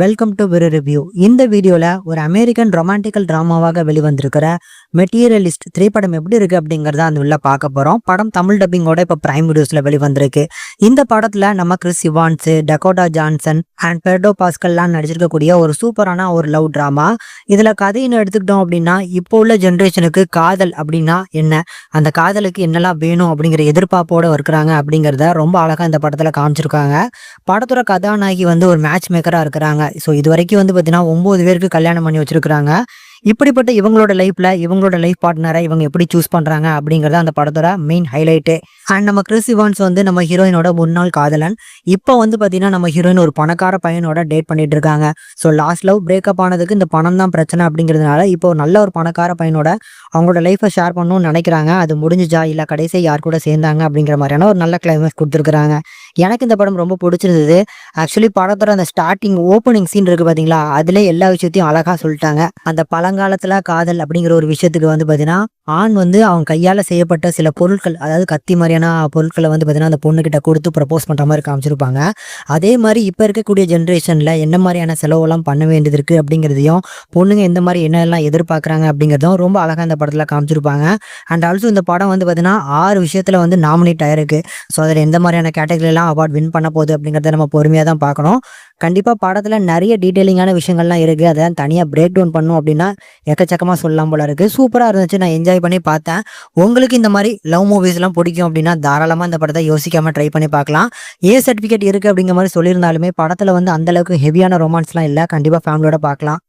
Welcome to விரு review. இந்த வீடியோல ஒரு அமெரிக்கன் ரொமான்டிக்கல் டிராமாவாக வெளிவந்திருக்கிற மெட்டீரியலிஸ்ட் திரைப்படம் எப்படி இருக்கு அப்படிங்கறத அந்த உள்ள பார்க்க போறோம். படம் தமிழ் டப்பிங்கோட இப்ப பிரைம் வீடியோஸ்ல வெளிவந்திருக்கு. இந்த படத்துல நம்ம Chris Evans, Dakota Johnson and Pedro பாஸ்கல்லாம் நடிச்சிருக்கக்கூடிய ஒரு சூப்பரான ஒரு லவ் டிராமா. இதுல கதைன்னு எடுத்துக்கிட்டோம் அப்படின்னா, இப்போ உள்ள ஜென்ரேஷனுக்கு காதல் அப்படின்னா என்ன, அந்த காதலுக்கு என்னெல்லாம் வேணும் அப்படிங்கிற எதிர்பார்ப்போட இருக்கிறாங்க அப்படிங்கிறத ரொம்ப அழகா இந்த படத்துல காமிச்சிருக்காங்க. படத்தோட கதாநாயகி ஒரு மேட்ச் மேக்கரா இருக்கிறாங்க. ஸோ இது வரைக்கும் பார்த்தீங்கன்னா 9 பேருக்கு கல்யாணம் பண்ணி வச்சிருக்கிறாங்க. இப்படிப்பட்ட இவங்களோட லைஃப்ல இவங்களோட லைஃப் பார்ட்னரை இவங்க எப்படி சூஸ் பண்றாங்க அப்படிங்கறத அந்த படத்தோட மெயின் ஹைலைட்டு. அண்ட் நம்ம கிறிஸ் இவான்ஸ் நம்ம ஹீரோயினோட முன்னாள் காதலன். இப்போ பாத்தீங்கன்னா நம்ம ஹீரோயின் ஒரு பணக்கார பையனோட டேட் பண்ணிட்டு இருக்காங்க. ஸோ லாஸ்ட் லவ் பிரேக்கப் ஆனதுக்கு இந்த பணம் தான் பிரச்சனை அப்படிங்கிறதுனால இப்போ நல்ல ஒரு பணக்கார பையனோட அவங்களோட லைஃபை ஷேர் பண்ணணும்னு நினைக்கிறாங்க. அது முடிஞ்சுச்சா இல்ல கடைசி யார் கூட சேர்ந்தாங்க அப்படிங்கிற மாதிரியான ஒரு நல்ல கிளைமேக்ஸ் கொடுத்துருக்காங்க. எனக்கு இந்த படம் ரொம்ப பிடிச்சிருந்தது. ஆக்சுவலி படத்தோட அந்த ஸ்டார்டிங் ஓப்பனிங் சீன் இருக்கு பாத்தீங்களா, அதுல எல்லா விஷயத்தையும் அழகா சொல்லிட்டாங்க. அந்த பழங்காலத்துல காதல் அப்படிங்கிற ஒரு விஷயத்துக்கு பாத்தீங்கன்னா ஆண் அவங்க கையால செய்யப்பட்ட சில பொருட்கள், அதாவது கத்தி மாதிரியான பொருட்களை பாத்தீங்கன்னா அந்த பொண்ணு கிட்ட கொடுத்து ப்ரப்போஸ் பண்ற மாதிரி காமிச்சிருப்பாங்க. அதே மாதிரி இப்ப இருக்கக்கூடிய ஜென்ரேஷன்ல என்ன மாதிரியான செலவெல்லாம் பண்ண வேண்டியது இருக்கு அப்படிங்கிறதையும், பொண்ணுங்க எந்த மாதிரி என்னெல்லாம் எதிர்பார்க்கறாங்க அப்படிங்கிறதும் ரொம்ப அழகா இந்த படத்துல காமிச்சிருப்பாங்க. அண்ட் ஆல்சோ இந்த படம் பாத்தீங்கன்னா 6 விஷயத்துல நாமினேட் ஆயிருக்கு. ஸோ அதில் எந்த மாதிரியான கேட்டகரிலாம் அவார்ட் வின் பண்ண போகுது அப்படிங்கிறத நம்ம பொறுமையாக தான் பார்க்கணும். கண்டிப்பாக படத்தில் நிறைய டீட்டெயிலிங்கான விஷயங்கள்லாம் இருக்குது. அதை தனியாக பிரேக் டவுன் பண்ணும் அப்படின்னா எக்கச்சக்கமாக சொல்லலாம் போல இருக்குது. சூப்பராக இருந்துச்சு, நான் என்ஜாய் பண்ணி பார்த்தேன். உங்களுக்கு இந்த மாதிரி லவ் மூவிஸ்லாம் பிடிக்கும் அப்படின்னா தாராளமாக இந்த படத்தை யோசிக்காமல் ட்ரை பண்ணி பார்க்கலாம். சர்டிஃபிகேட் இருக்குது அப்படிங்கிற மாதிரி சொல்லியிருந்தாலுமே படத்தில் அந்தளவுக்கு ஹெவியான ரொமான்ஸ்லாம் இல்லை. கண்டிப்பாக ஃபேமிலியோட பார்க்கலாம்.